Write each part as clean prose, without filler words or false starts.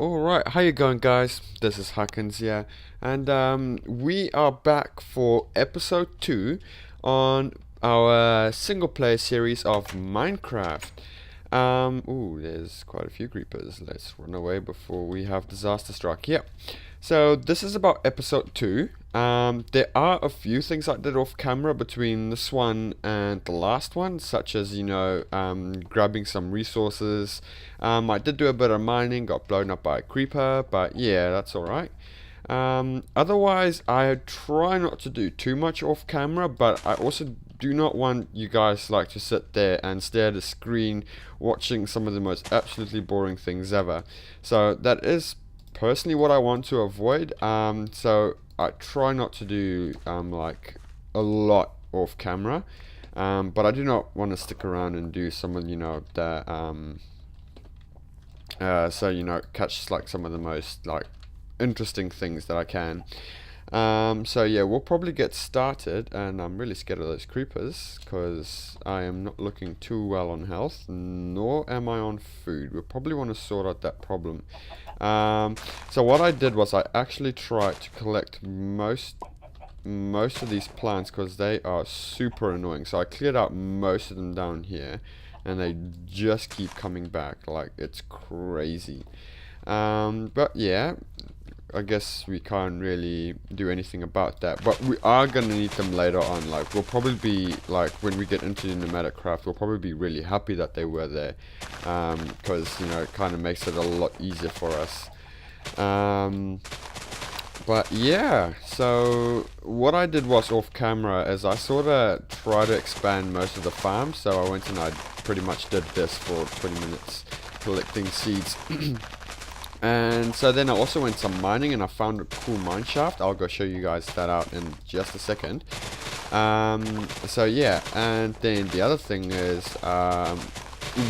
Alright, how you going guys? This is Huckins here, and we are back for episode 2 on our single player series of Minecraft. Ooh, there's quite a few creepers. Let's run away before we have disaster strike. Yep. So this is about episode 2. There are a few things I did off camera between this one and the last one, such as, grabbing some resources. I did do a bit of mining, got blown up by a creeper, but yeah, that's alright. Otherwise, I try not to do too much off camera, but I also do not want you guys to sit there and stare at the screen watching some of the most absolutely boring things ever. So that is personally what I want to avoid. So I try not to do a lot off camera, but I do not want to stick around and do some of catch some of the most interesting things that I can. So yeah, we'll probably get started, and I'm really scared of those creepers because I am not looking too well on health, nor am I on food. We probably want to sort out that problem. So what I did was I actually tried to collect most of these plants because they are super annoying. So I cleared out most of them down here, and they just keep coming back it's crazy. But yeah, I guess we can't really do anything about that, but we are gonna need them later on. We'll probably be when we get into the nomadic craft, we'll probably be really happy that they were there, because it kind of makes it a lot easier for us. But yeah, so what I did was off camera is I sort of tried to expand most of the farm. So I went and I pretty much did this for 20 minutes collecting seeds. And so then I also went some mining, and I found a cool mine shaft. I'll go show you guys that out in just a second. So yeah, and then the other thing is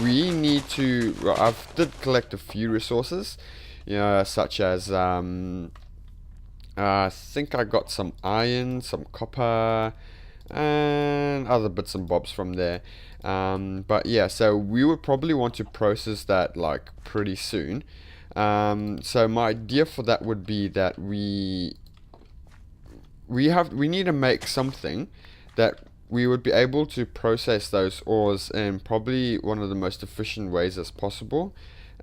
we need to, well, I did collect a few resources, such as I think I got some iron, some copper, and other bits and bobs from there. But yeah, so we would probably want to process that pretty soon. So my idea for that would be that we need to make something that we would be able to process those ores in probably one of the most efficient ways as possible.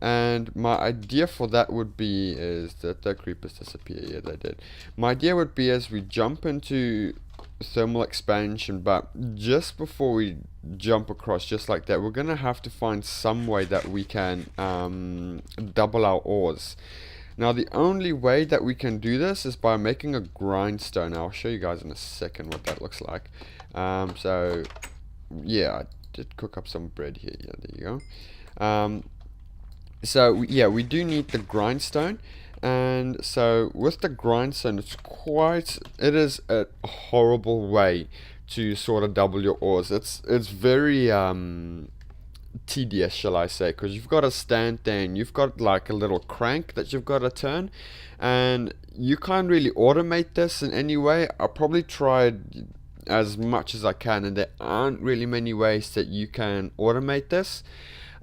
And my idea for that would be is that the creepers disappear. Yeah, they did. My idea would be as we jump into thermal expansion, but just before we jump across just like that, we're gonna have to find some way that we can double our ores. Now the only way that we can do this is by making a grindstone. I'll show you guys in a second what that looks like. So yeah, I did cook up some bread here. Yeah, there you go. So yeah, we do need the grindstone. And so with the grindstone, it is a horrible way to sort of double your ores. It's very tedious, shall I say, because you've got to stand there and you've got a little crank that you've got to turn, and you can't really automate this in any way. I probably tried as much as I can, and there aren't really many ways that you can automate this.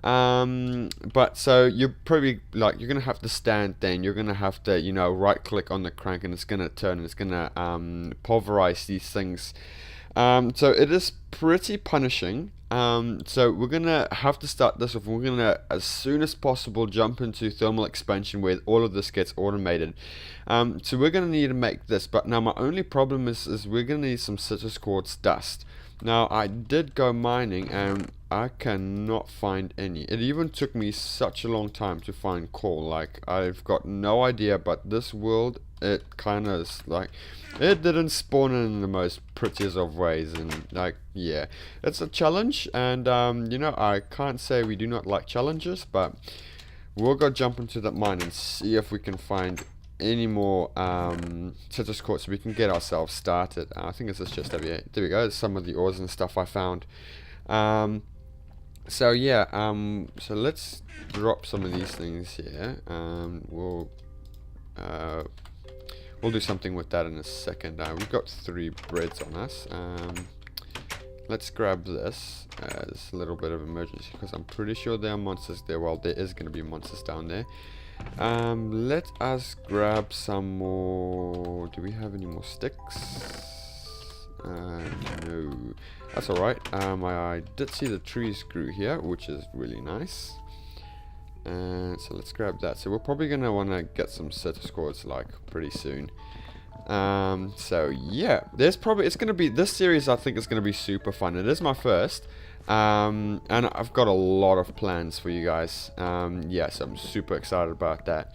But so you're probably you're gonna have to stand there, and you're gonna have to right click on the crank, and it's gonna turn, and it's gonna pulverize these things. So it is pretty punishing. So we're gonna have to start this off. We're gonna, as soon as possible, jump into thermal expansion where all of this gets automated. So we're gonna need to make this, but now my only problem is we're gonna need some citrus quartz dust. Now I did go mining, and I cannot find any. It even took me such a long time to find coal. I've got no idea, but this world, it kind of is it didn't spawn in the most prettiest of ways, and yeah, it's a challenge. And I can't say we do not like challenges, but we'll go jump into that mine and see if we can find any more citrus quartz so we can get ourselves started. I think this is just over here. There we go. There's some of the ores and stuff I found. So yeah, so let's drop some of these things here. We'll do something with that in a second. We've got 3 breads on us. Let's grab this as a little bit of emergency, because I'm pretty sure there are monsters there. Well, there is going to be monsters down there. Let us grab some more. Do we have any more sticks? No. That's alright. I did see the trees grew here, which is really nice. So let's grab that. So we're probably going to want to get some citrus quartz like pretty soon. So yeah, there's probably, it's going to be, this series I think is going to be super fun. It is my first. And I've got a lot of plans for you guys. Yeah, so I'm super excited about that.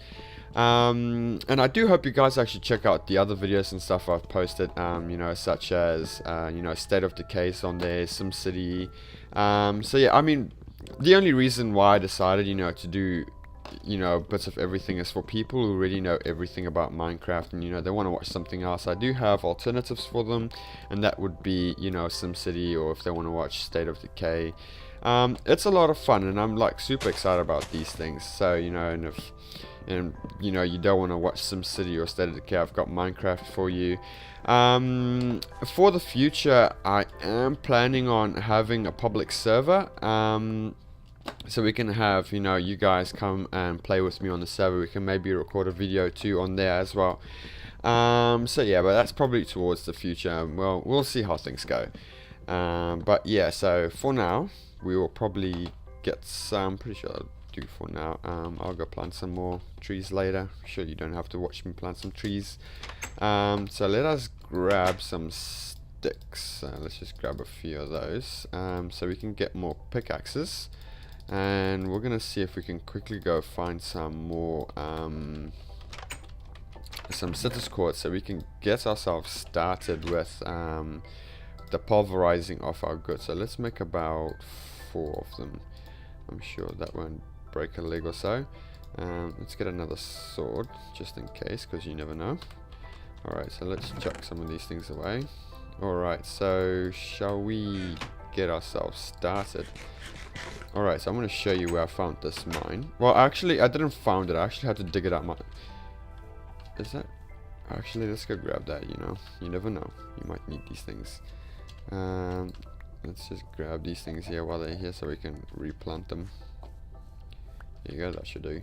And I do hope you guys actually check out the other videos and stuff I've posted, you know, such as, you know, State of Decay's on there, SimCity. So yeah, I mean, the only reason why I decided, you know, to do, you know, bits of everything is for people who already know everything about Minecraft and, you know, they want to watch something else. I do have alternatives for them, and that would be, you know, SimCity, or if they want to watch State of Decay. It's a lot of fun, and I'm like super excited about these things. So, you know, and you know, you don't want to watch SimCity or State of Decay, I've got Minecraft for you. For the future, I am planning on having a public server, so we can have, you know, you guys come and play with me on the server. We can maybe record a video too on there as well. So yeah, but that's probably towards the future. Well, we'll see how things go. But yeah, so for now, we will probably get some, pretty sure I'll do for now. I'll go plant some more trees later. Sure, you don't have to watch me plant some trees. So let us grab some sticks. Let's just grab a few of those, so we can get more pickaxes. And we're gonna see if we can quickly go find some more some citrus quartz, so we can get ourselves started with the pulverizing of our goods. So let's make about 4 of them. I'm sure that won't break a leg or so. Let's get another sword just in case, because you never know. Alright, so let's chuck some of these things away. Alright, so shall we get ourselves started? Alright, so I'm going to show you where I found this mine. Well, actually, I didn't find it. I actually had to dig it out. Is that... Actually, let's go grab that, you know. You never know. You might need these things. Let's just grab these things here while they're here so we can replant them. There you go, that should do.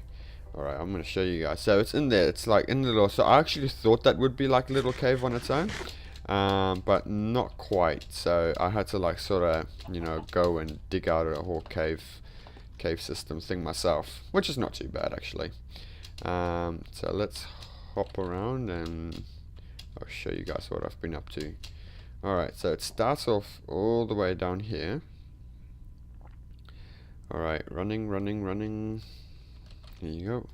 Alright, I'm going to show you guys. So it's in there. It's like in the little... So I actually thought that would be like a little cave on its own. But not quite. So I had to like sort of, you know, go and dig out a whole cave system thing myself, which is not too bad actually. So let's hop around and I'll show you guys what I've been up to. Alright, so it starts off all the way down here. Alright, running. Here you go.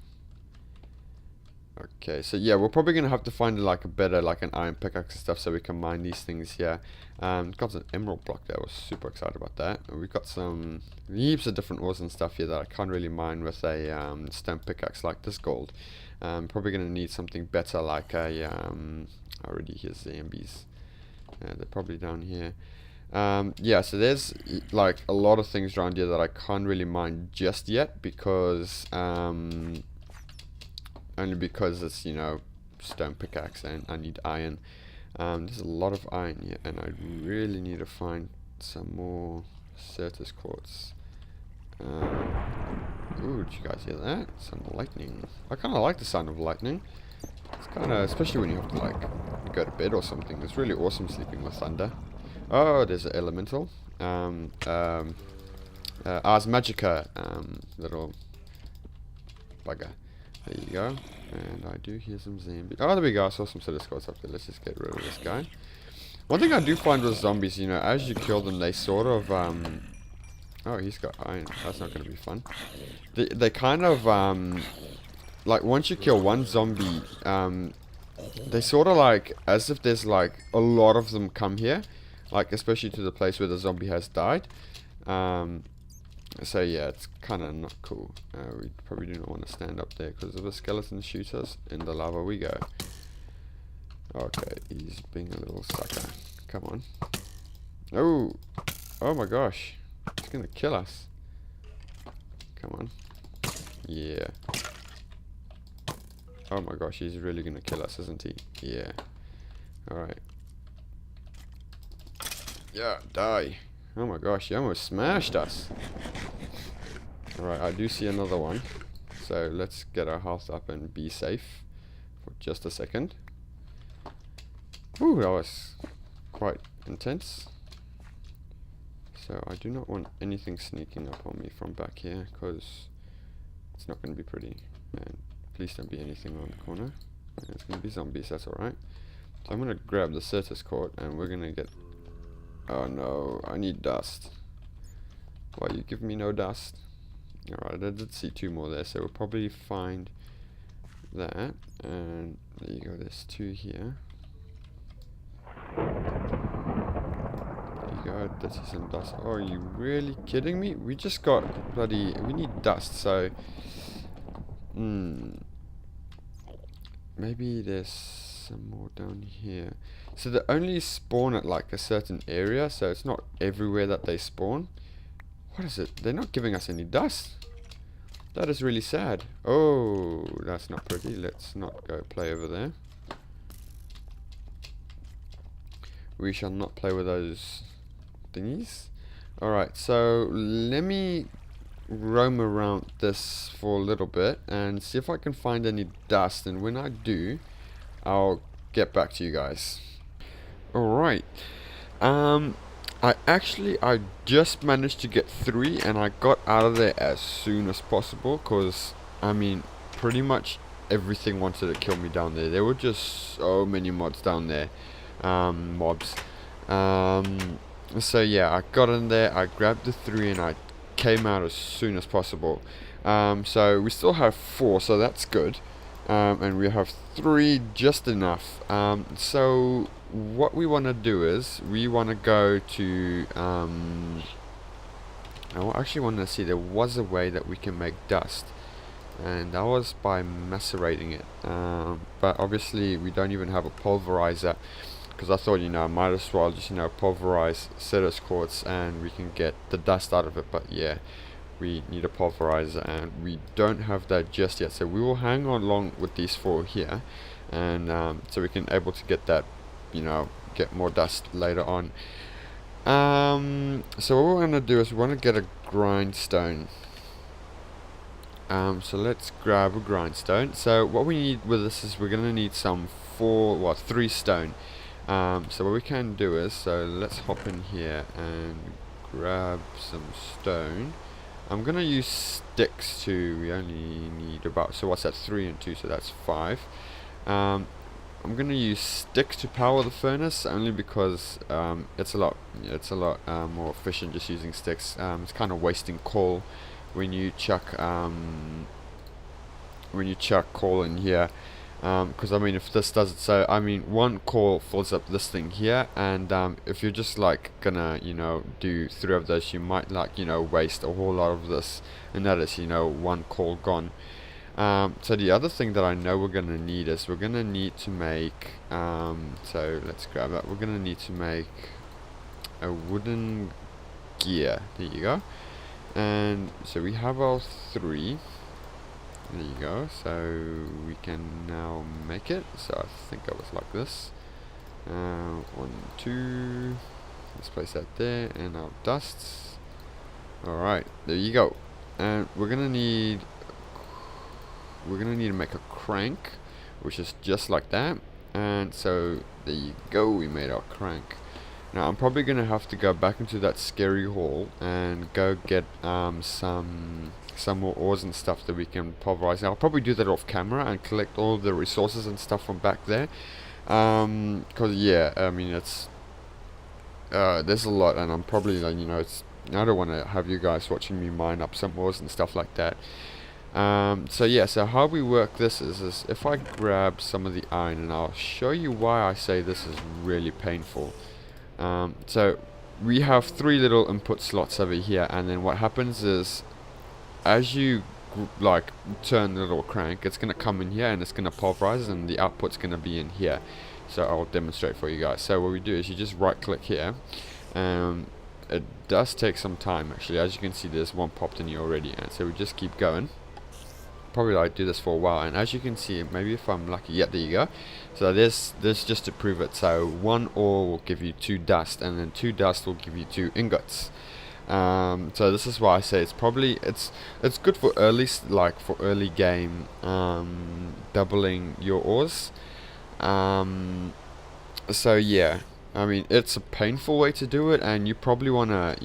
Okay, so yeah, we're probably gonna have to find like a better, like an iron pickaxe and stuff, so we can mine these things here. Got an emerald block there. I was super excited about that. And we've got some heaps of different ores and stuff here that I can't really mine with a stone pickaxe like this gold. Probably gonna need something better, like a I already hear zombies. They're probably down here. Yeah, so there's like a lot of things around here that I can't really mine just yet, because only because it's, you know, stone pickaxe and I need iron. There's a lot of iron here, and I really need to find some more citrus quartz. Ooh, did you guys hear that? Some lightning. I kind of like the sound of lightning. It's kind of, especially when you have to like go to bed or something. It's really awesome sleeping with thunder. Oh, there's an elemental. Ars Magica, little bugger. There you go. And I do hear some zombies. Oh, there we go. I saw some citrus quartz up there. Let's just get rid of this guy. One thing I do find with zombies, you know, as you kill them, they sort of, oh, he's got iron. That's not going to be fun. They kind of, like, once you kill one zombie, they sort of like, as if there's like a lot of them come here. Like, especially to the place where the zombie has died. So yeah, it's kind of not cool. We probably do not want to stand up there because of the skeleton shoot us. In the lava we go. Okay, he's being a little sucker. Come on. Oh! Oh my gosh. He's gonna kill us. Come on. Yeah. Oh my gosh, he's really gonna kill us, isn't he? Yeah. Alright. Yeah, die. Oh my gosh, he almost smashed us. Alright, I do see another one. So let's get our health up and be safe for just a second. Ooh, that was quite intense. So I do not want anything sneaking up on me from back here, because it's not going to be pretty. And please don't be anything on the corner. It's going to be zombies, that's alright. So I'm going to grab the Certus cord, and we're going to get... Oh no, I need dust. Why you give me no dust? Alright, I did see 2 more there, so we'll probably find that. And there you go, there's 2 here. There you go, did see some dust. Oh, are you really kidding me? We just got bloody... We need dust, so... Maybe there's some more down here. So they only spawn at like a certain area, so it's not everywhere that they spawn. What is it? They're not giving us any dust. That is really sad. Oh, that's not pretty. Let's not go play over there. We shall not play with those thingies. Alright, so let me roam around this for a little bit and see if I can find any dust, and when I do, I'll get back to you guys. Alright, I just managed to get 3, and I got out of there as soon as possible, because I mean pretty much everything wanted to kill me down there. There were just so many mods down there, mobs. So yeah, I got in there, I grabbed the 3, and I came out as soon as possible. So we still have 4, so that's good. And we have 3, just enough. So what we want to do is we want to go to I actually want to see, there was a way that we can make dust, and that was by macerating it, but obviously we don't even have a pulverizer, because I thought, I might as well just pulverize Certus quartz and we can get the dust out of it. But yeah, we need a pulverizer, and we don't have that just yet, so we will hang on along with these 4 here, and so we can able to get that, get more dust later on. So what we're going to do is we want to get a grindstone. So let's grab a grindstone. So what we need with this is we're going to need some 3 stone. So what we can do is, so let's hop in here and grab some stone. I'm gonna use sticks too. We only need about, so what's that, 3 and 2, so that's 5. I'm gonna use sticks to power the furnace, only because it's a lot more efficient just using sticks. It's kind of wasting coal when you chuck coal in here. Because I mean, if this does it, so I mean, 1 coal fills up this thing here, and if you're just like gonna do 3 of those, you might waste a whole lot of this, and that is 1 coal gone. So the other thing that I know we're gonna need is we're gonna need to make so let's grab that. We're gonna need to make a wooden gear. There you go. And so we have our 3. There you go, so we can now make it. So I think I was like this. 1, 2. Let's place that there, and our dusts. Alright, there you go. And we're gonna need to make a crank, which is just like that. And so there you go, we made our crank. Now I'm probably gonna have to go back into that scary hall and go get some more ores and stuff that we can pulverize. I'll probably do that off camera and collect all the resources and stuff from back there, because yeah, I mean, it's there's a lot, and I'm probably like, I don't want to have you guys watching me mine up some ores and stuff like that. So yeah, so how we work this is if I grab some of the iron, and I'll show you why I say this is really painful. So we have 3 little input slots over here, and then what happens is, as you turn the little crank, it's going to come in here and it's going to pulverize, and the output's going to be in here. So I'll demonstrate for you guys. So what we do is you just right click here. It does take some time actually. As you can see, there's 1 popped in here already, and so we just keep going. Probably do this for a while, and as you can see, maybe if I'm lucky, yeah, there you go. So this just to prove it. So 1 ore will give you 2 dust, and then 2 dust will give you 2 ingots. So this is why I say it's good for like for early game, doubling your ores. Um, so yeah, I mean it's a painful way to do it, and you probably wanna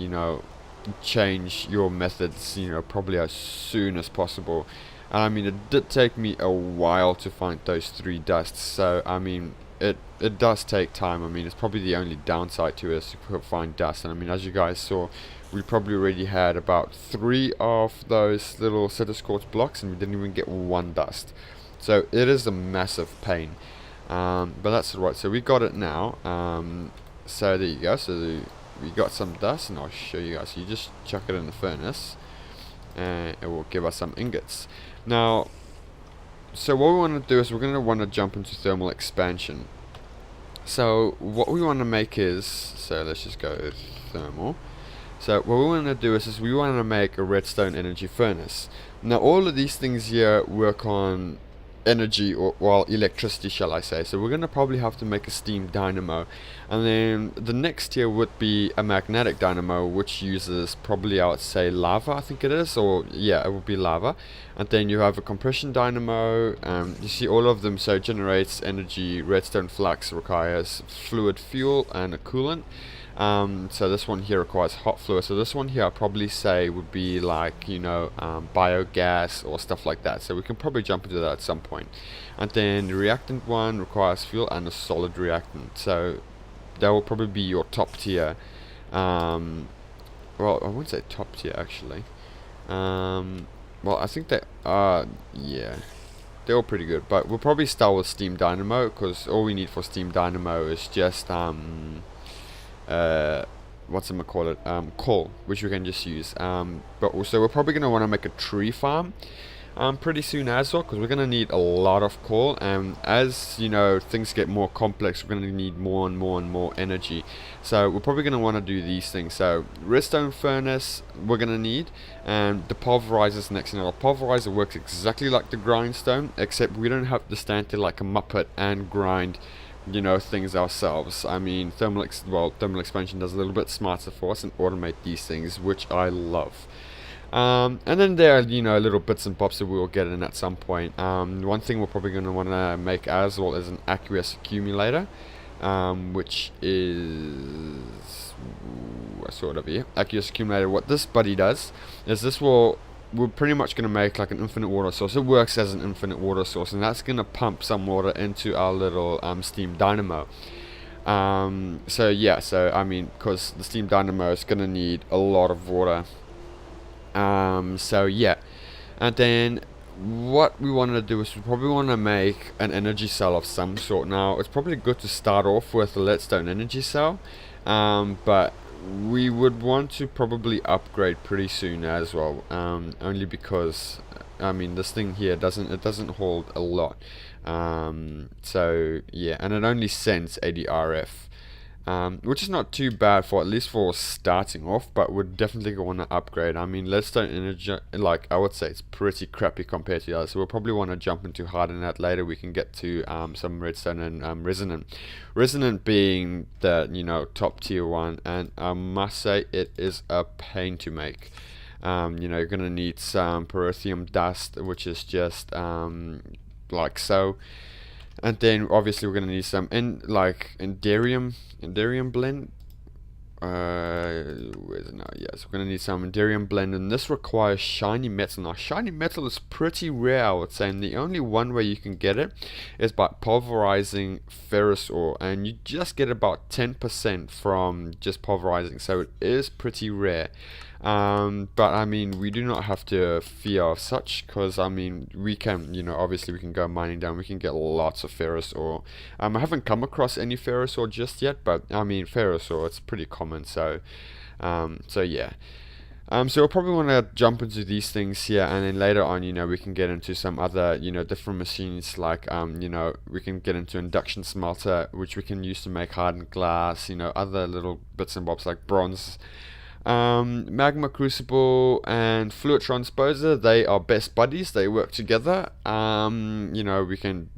change your methods, probably as soon as possible. And I mean, it did take me a while to find those three dusts, so I mean, it does take time. I mean, it's probably the only downside to it is to find dust. And I mean, as you guys saw, we probably already had about three of those little citrus quartz blocks, and we didn't even get one dust. So it is a massive pain. But that's right. So we got it now. So there you go. So we got some dust, and I'll show you guys. So you just chuck it in the furnace, and it will give us some ingots. Now, so what we want to do is we're going to want to jump into thermal expansion. So what we want to make is, so let's just go thermal. So what we want to do is we want to make a redstone energy furnace. Now all of these things here work on energy, or well, electricity shall I say. So we're going to probably have to make a steam dynamo, and then the next tier would be a magnetic dynamo, which uses probably, I would say, lava, I think it is, or yeah, it would be lava. And then you have a compression dynamo. You see all of them. So it generates energy. Redstone flux requires fluid fuel and a coolant. So this one here requires hot fluid. So this one here I'll probably say would be like, biogas or stuff like that. So we can probably jump into that at some point. And then the reactant one requires fuel and a solid reactant. So that will probably be your top tier. Well, I wouldn't say top tier actually. Well, I think that, yeah, they're all pretty good. But we'll probably start with Steam Dynamo, because all we need for Steam Dynamo is just, what's it call it, coal, which we can just use. But also we're probably going to want to make a tree farm pretty soon as well, because we're going to need a lot of coal, and as things get more complex, we're going to need more and more and more energy. So we're probably going to want to do these things. So redstone furnace we're going to need, and the pulverizer's next. Now the pulverizer works exactly like the grindstone, except we don't have to stand there like a muppet and grind things ourselves. I mean, thermal expansion does a little bit smarter for us and automate these things, which I love. And then there are, little bits and bobs that we will get in at some point. One thing we're probably going to want to make as well is an aqueous accumulator, which is sort of here. Aqueous accumulator. What this buddy does is we're pretty much going to make like an infinite water source. It works as an infinite water source, and that's going to pump some water into our little steam dynamo. So yeah, so I mean, because the steam dynamo is going to need a lot of water. So yeah, and then what we want to do is we probably want to make an energy cell of some sort. Now it's probably good to start off with a leadstone energy cell, but we would want to probably upgrade pretty soon as well, only because I mean this thing here doesn't hold a lot. So yeah, and it only sends 80 RF. Which is not too bad for at least for starting off, but would definitely want to upgrade. I mean, leadstone energy, like I would say, it's pretty crappy compared to the others. So we'll probably want to jump into harden that later. We can get to some redstone and resonant. Resonant being the top tier one, and I must say it is a pain to make. You're gonna need some pyrithium dust, which is just like so. And then obviously we're gonna need some Enderium blend. Where is it now? Yes, we're gonna need some Enderium blend, and this requires shiny metal. Now, shiny metal is pretty rare, I would say, and the only one way you can get it is by pulverizing ferrous ore, and you just get about 10% from just pulverizing, so it is pretty rare. But I mean, we do not have to fear of such, because I mean, we can, obviously we can go mining down, we can get lots of ferrous ore. I haven't come across any ferrous ore just yet, but I mean, ferrous ore, it's pretty common, so yeah. So we'll probably want to jump into these things here, and then later on, we can get into some other, different machines, like, we can get into induction smelter, which we can use to make hardened glass, other little bits and bobs like bronze. Magma crucible and fluid transposer, they are best buddies. They work together. We can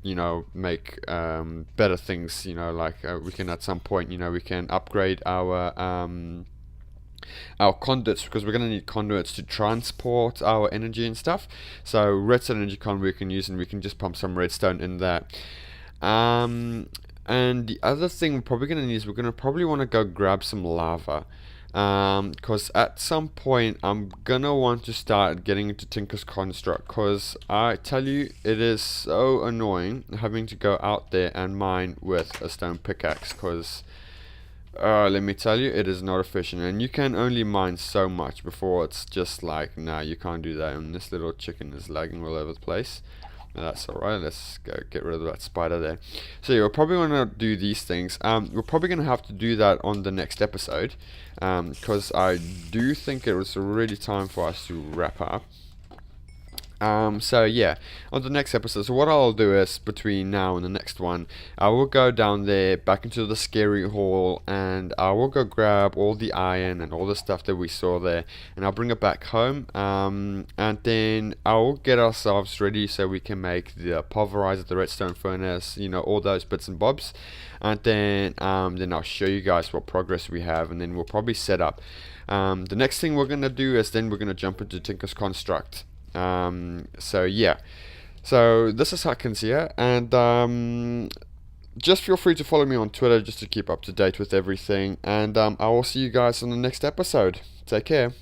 make better things. Like we can at some point we can upgrade our our conduits, because we're going to need conduits to transport our energy and stuff. So redstone energy conduit we can use, and we can just pump some redstone in there. And the other thing we're probably going to need is we're going to probably want to go grab some lava. Because at some point I'm gonna want to start getting into Tinker's Construct, because I tell you, it is so annoying having to go out there and mine with a stone pickaxe, because let me tell you, it is not efficient, and you can only mine so much before it's just like, nah, you can't do that, and this little chicken is lagging all over the place. That's alright, let's go get rid of that spider there. So yeah, we're probably going to do these things. We're probably going to have to do that on the next episode, because I do think it was really time for us to wrap up. So yeah, on the next episode, so what I'll do is, between now and the next one, I will go down there, back into the scary hall, and I will go grab all the iron and all the stuff that we saw there, and I'll bring it back home, and then I'll get ourselves ready so we can make the pulverizer, the redstone furnace, all those bits and bobs, and then I'll show you guys what progress we have, and then we'll probably set up. The next thing we're going to do is then we're going to jump into Tinker's Construct. So yeah, so this is Huckins here, and just feel free to follow me on Twitter just to keep up to date with everything, and I will see you guys on the next episode. Take care.